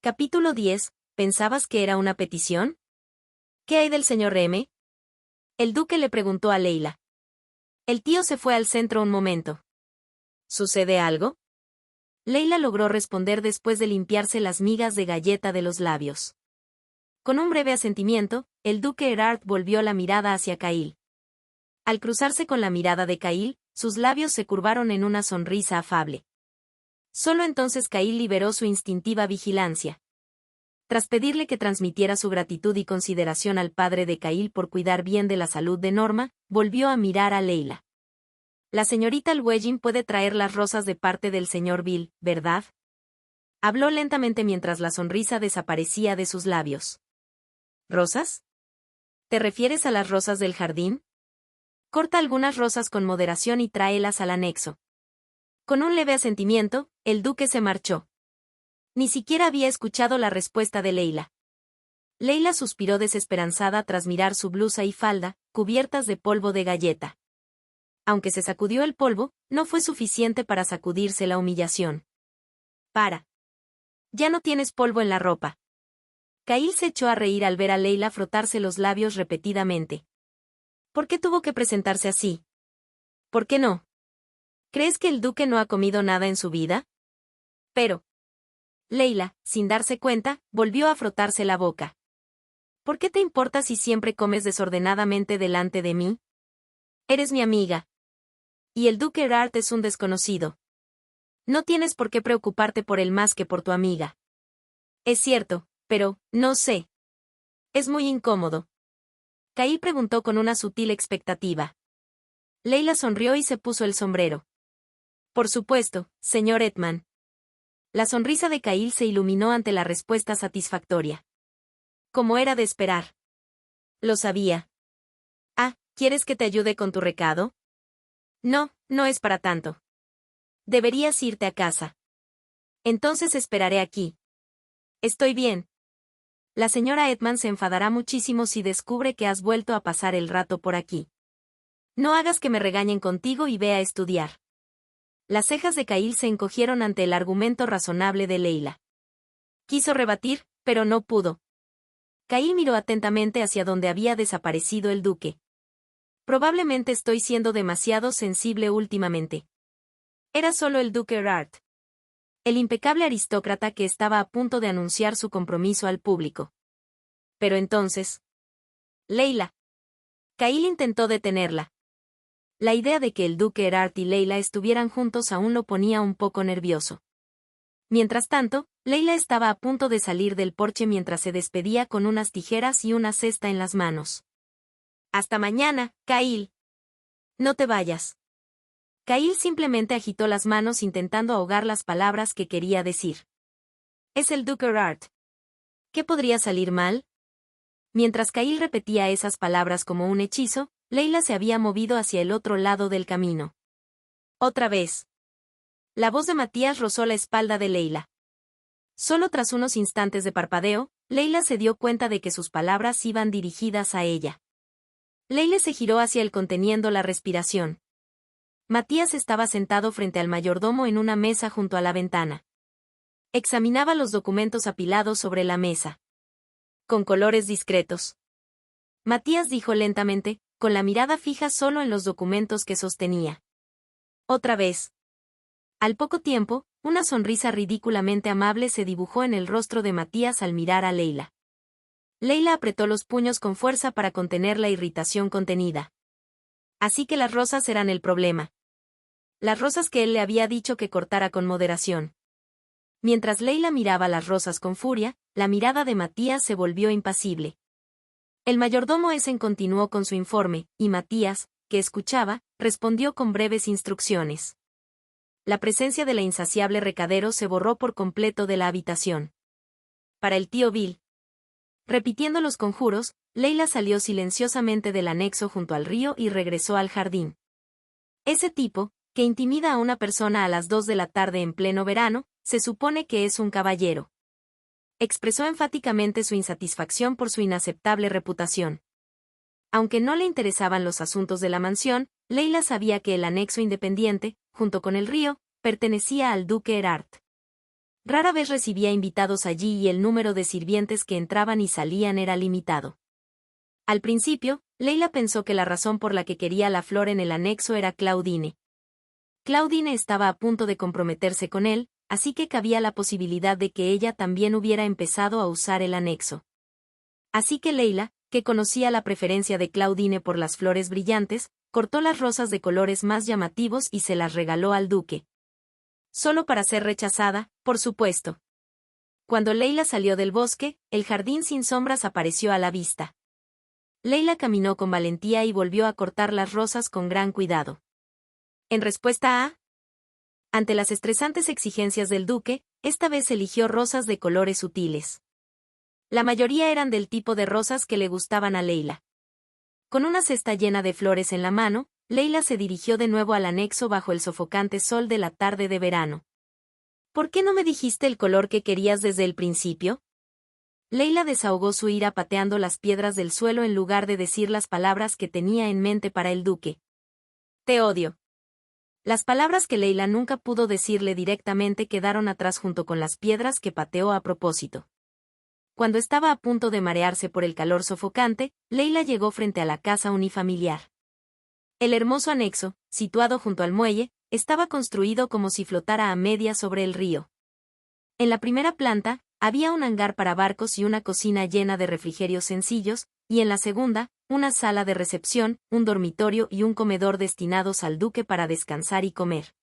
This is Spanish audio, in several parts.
Capítulo 10. ¿Pensabas que era una petición? ¿Qué hay del señor M? El duque le preguntó a Leila. El tío se fue al centro un momento. ¿Sucede algo? Leila logró responder después de limpiarse las migas de galleta de los labios. Con un breve asentimiento, el duque Erard volvió la mirada hacia Cahill. Al cruzarse con la mirada de Cahill, sus labios se curvaron en una sonrisa afable. Solo entonces Cahill liberó su instintiva vigilancia. Tras pedirle que transmitiera su gratitud y consideración al padre de Cahill por cuidar bien de la salud de Norma, volvió a mirar a Leila. La señorita Llewellyn puede traer las rosas de parte del señor Bill, ¿verdad? Habló lentamente mientras la sonrisa desaparecía de sus labios. ¿Rosas? ¿Te refieres a las rosas del jardín? Corta algunas rosas con moderación y tráelas al anexo. Con un leve asentimiento, el duque se marchó. Ni siquiera había escuchado la respuesta de Leila. Leila suspiró desesperanzada tras mirar su blusa y falda, cubiertas de polvo de galleta. Aunque se sacudió el polvo, no fue suficiente para sacudirse la humillación. ¡Para! Ya no tienes polvo en la ropa. Cahill se echó a reír al ver a Leila frotarse los labios repetidamente. ¿Por qué tuvo que presentarse así? ¿Por qué no? ¿Crees que el duque no ha comido nada en su vida? Pero... Leila, sin darse cuenta, volvió a frotarse la boca. ¿Por qué te importa si siempre comes desordenadamente delante de mí? Eres mi amiga. Y el duque Erard es un desconocido. No tienes por qué preocuparte por él más que por tu amiga. Es cierto, pero, no sé. Es muy incómodo. Cahill preguntó con una sutil expectativa. Leila sonrió y se puso el sombrero. Por supuesto, señor Edman. La sonrisa de Cahill se iluminó ante la respuesta satisfactoria. Como era de esperar. Lo sabía. Ah, ¿quieres que te ayude con tu recado? No, no es para tanto. Deberías irte a casa. Entonces esperaré aquí. Estoy bien. La señora Edman se enfadará muchísimo si descubre que has vuelto a pasar el rato por aquí. No hagas que me regañen contigo y ve a estudiar. Las cejas de Cahill se encogieron ante el argumento razonable de Leila. Quiso rebatir, pero no pudo. Cahill miró atentamente hacia donde había desaparecido el duque. Probablemente estoy siendo demasiado sensible últimamente. Era solo el duque Erard. El impecable aristócrata que estaba a punto de anunciar su compromiso al público. Pero entonces... Leila. Cahill intentó detenerla. La idea de que el duque Erard y Leila estuvieran juntos aún lo ponía un poco nervioso. Mientras tanto, Leila estaba a punto de salir del porche mientras se despedía con unas tijeras y una cesta en las manos. Hasta mañana, Cahill. No te vayas. Cahill simplemente agitó las manos intentando ahogar las palabras que quería decir. Es el duque Erard. ¿Qué podría salir mal? Mientras Cahill repetía esas palabras como un hechizo, Leila se había movido hacia el otro lado del camino. Otra vez. La voz de Matías rozó la espalda de Leila. Solo tras unos instantes de parpadeo, Leila se dio cuenta de que sus palabras iban dirigidas a ella. Leila se giró hacia él conteniendo la respiración. Matías estaba sentado frente al mayordomo en una mesa junto a la ventana. Examinaba los documentos apilados sobre la mesa. Con colores discretos. Matías dijo lentamente, con la mirada fija solo en los documentos que sostenía. Otra vez. Al poco tiempo, una sonrisa ridículamente amable se dibujó en el rostro de Matías al mirar a Leila. Leila apretó los puños con fuerza para contener la irritación contenida. Así que las rosas eran el problema. Las rosas que él le había dicho que cortara con moderación. Mientras Leila miraba las rosas con furia, la mirada de Matías se volvió impasible. El mayordomo Essen continuó con su informe, y Matías, que escuchaba, respondió con breves instrucciones. La presencia de la insaciable recadero se borró por completo de la habitación. Para el tío Bill. Repitiendo los conjuros, Leila salió silenciosamente del anexo junto al río y regresó al jardín. Ese tipo, que intimida a una persona a las 2 de la tarde en pleno verano, se supone que es un caballero. Expresó enfáticamente su insatisfacción por su inaceptable reputación. Aunque no le interesaban los asuntos de la mansión, Leila sabía que el anexo independiente, junto con el río, pertenecía al duque Erard. Rara vez recibía invitados allí y el número de sirvientes que entraban y salían era limitado. Al principio, Leila pensó que la razón por la que quería la flor en el anexo era Claudine. Claudine estaba a punto de comprometerse con él, así que cabía la posibilidad de que ella también hubiera empezado a usar el anexo. Así que Leila, que conocía la preferencia de Claudine por las flores brillantes, cortó las rosas de colores más llamativos y se las regaló al duque. Solo para ser rechazada, por supuesto. Cuando Leila salió del bosque, el jardín sin sombras apareció a la vista. Leila caminó con valentía y volvió a cortar las rosas con gran cuidado. En respuesta ante las estresantes exigencias del duque, esta vez eligió rosas de colores sutiles. La mayoría eran del tipo de rosas que le gustaban a Leila. Con una cesta llena de flores en la mano, Leila se dirigió de nuevo al anexo bajo el sofocante sol de la tarde de verano. ¿Por qué no me dijiste el color que querías desde el principio? Leila desahogó su ira pateando las piedras del suelo en lugar de decir las palabras que tenía en mente para el duque. Te odio. Las palabras que Leila nunca pudo decirle directamente quedaron atrás junto con las piedras que pateó a propósito. Cuando estaba a punto de marearse por el calor sofocante, Leila llegó frente a la casa unifamiliar. El hermoso anexo, situado junto al muelle, estaba construido como si flotara a medias sobre el río. En la primera planta, había un hangar para barcos y una cocina llena de refrigerios sencillos, y en la segunda, una sala de recepción, un dormitorio y un comedor destinados al duque para descansar y comer.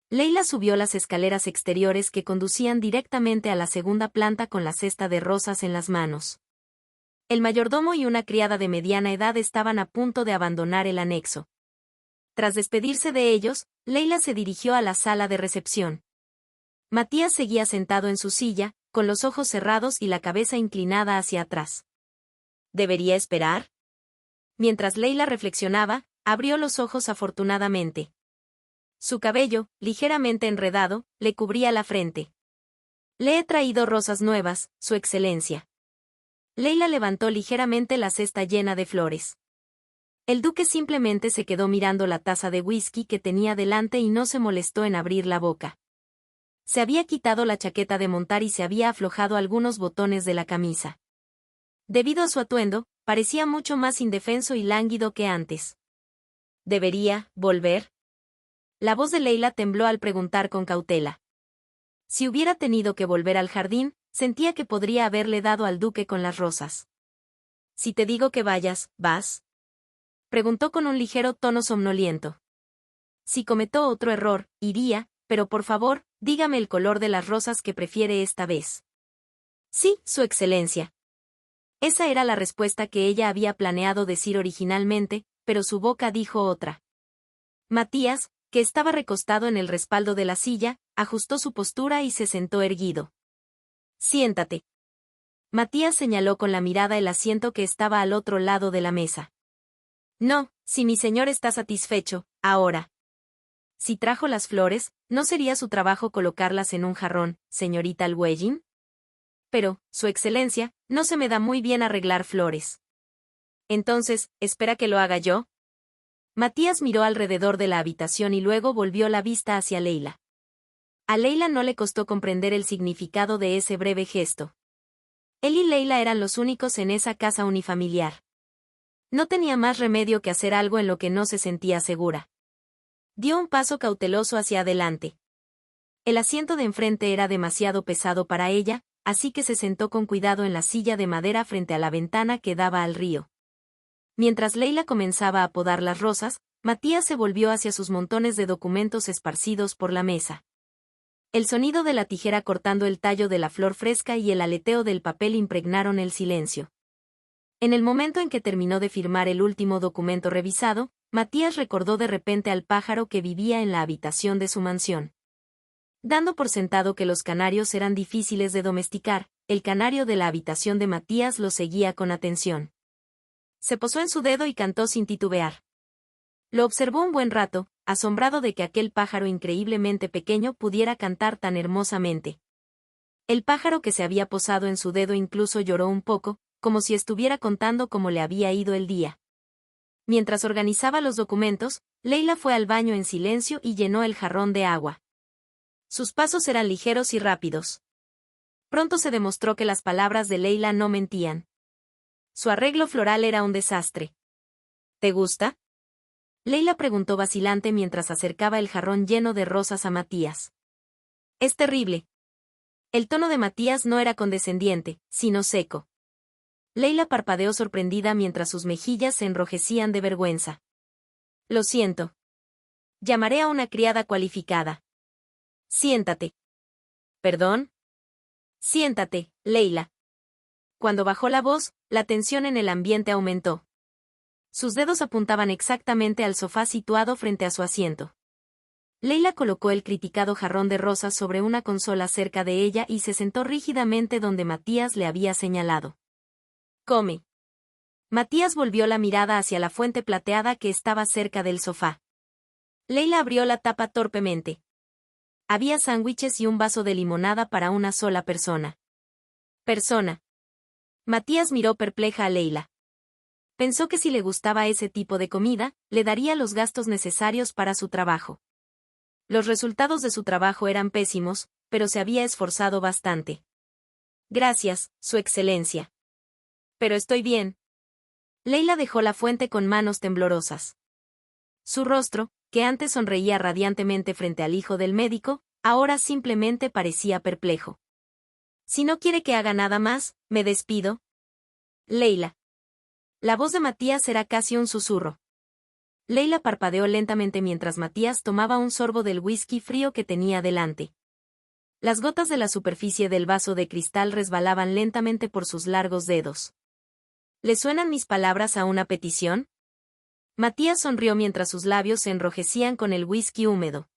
Leila subió las escaleras exteriores que conducían directamente a la segunda planta con la cesta de rosas en las manos. El mayordomo y una criada de mediana edad estaban a punto de abandonar el anexo. Tras despedirse de ellos, Leila se dirigió a la sala de recepción. Matías seguía sentado en su silla, con los ojos cerrados y la cabeza inclinada hacia atrás. ¿Debería esperar? Mientras Leila reflexionaba, abrió los ojos afortunadamente. Su cabello, ligeramente enredado, le cubría la frente. Le he traído rosas nuevas, Su Excelencia. Leila levantó ligeramente la cesta llena de flores. El duque simplemente se quedó mirando la taza de whisky que tenía delante y no se molestó en abrir la boca. Se había quitado la chaqueta de montar y se había aflojado algunos botones de la camisa. Debido a su atuendo, parecía mucho más indefenso y lánguido que antes. ¿Debería volver? La voz de Leila tembló al preguntar con cautela. Si hubiera tenido que volver al jardín, sentía que podría haberle dado al duque con las rosas. Si te digo que vayas, ¿vas? Preguntó con un ligero tono somnoliento. Si cometo otro error, iría, pero por favor, dígame el color de las rosas que prefiere esta vez. Sí, Su Excelencia. Esa era la respuesta que ella había planeado decir originalmente, pero su boca dijo otra. Matías, que estaba recostado en el respaldo de la silla, ajustó su postura y se sentó erguido. Siéntate. Matías señaló con la mirada el asiento que estaba al otro lado de la mesa. No, si mi señor está satisfecho, ahora. Si trajo las flores, ¿no sería su trabajo colocarlas en un jarrón, señorita Llewellyn? Pero, Su Excelencia, no se me da muy bien arreglar flores. Entonces, ¿espera que lo haga yo? Matías miró alrededor de la habitación y luego volvió la vista hacia Leila. A Leila no le costó comprender el significado de ese breve gesto. Él y Leila eran los únicos en esa casa unifamiliar. No tenía más remedio que hacer algo en lo que no se sentía segura. Dio un paso cauteloso hacia adelante. El asiento de enfrente era demasiado pesado para ella, así que se sentó con cuidado en la silla de madera frente a la ventana que daba al río. Mientras Leila comenzaba a podar las rosas, Matías se volvió hacia sus montones de documentos esparcidos por la mesa. El sonido de la tijera cortando el tallo de la flor fresca y el aleteo del papel impregnaron el silencio. En el momento en que terminó de firmar el último documento revisado, Matías recordó de repente al pájaro que vivía en la habitación de su mansión. Dando por sentado que los canarios eran difíciles de domesticar, el canario de la habitación de Matías lo seguía con atención. Se posó en su dedo y cantó sin titubear. Lo observó un buen rato, asombrado de que aquel pájaro increíblemente pequeño pudiera cantar tan hermosamente. El pájaro que se había posado en su dedo incluso lloró un poco, como si estuviera contando cómo le había ido el día. Mientras organizaba los documentos, Leila fue al baño en silencio y llenó el jarrón de agua. Sus pasos eran ligeros y rápidos. Pronto se demostró que las palabras de Leila no mentían. Su arreglo floral era un desastre. ¿Te gusta? Leila preguntó vacilante mientras acercaba el jarrón lleno de rosas a Matías. Es terrible. El tono de Matías no era condescendiente, sino seco. Leila parpadeó sorprendida mientras sus mejillas se enrojecían de vergüenza. Lo siento. Llamaré a una criada cualificada. Siéntate. ¿Perdón? Siéntate, Leila. Cuando bajó la voz, la tensión en el ambiente aumentó. Sus dedos apuntaban exactamente al sofá situado frente a su asiento. Leila colocó el criticado jarrón de rosas sobre una consola cerca de ella y se sentó rígidamente donde Matías le había señalado. Come. Matías volvió la mirada hacia la fuente plateada que estaba cerca del sofá. Leila abrió la tapa torpemente. Había sándwiches y un vaso de limonada para una sola persona. Matías miró perpleja a Leila. Pensó que si le gustaba ese tipo de comida, le daría los gastos necesarios para su trabajo. Los resultados de su trabajo eran pésimos, pero se había esforzado bastante. Gracias, Su Excelencia. Pero estoy bien. Leila dejó la fuente con manos temblorosas. Su rostro, que antes sonreía radiantemente frente al hijo del médico, ahora simplemente parecía perplejo. Si no quiere que haga nada más, me despido. Leila. La voz de Matías era casi un susurro. Leila parpadeó lentamente mientras Matías tomaba un sorbo del whisky frío que tenía delante. Las gotas de la superficie del vaso de cristal resbalaban lentamente por sus largos dedos. ¿Le suenan mis palabras a una petición? Matías sonrió mientras sus labios se enrojecían con el whisky húmedo.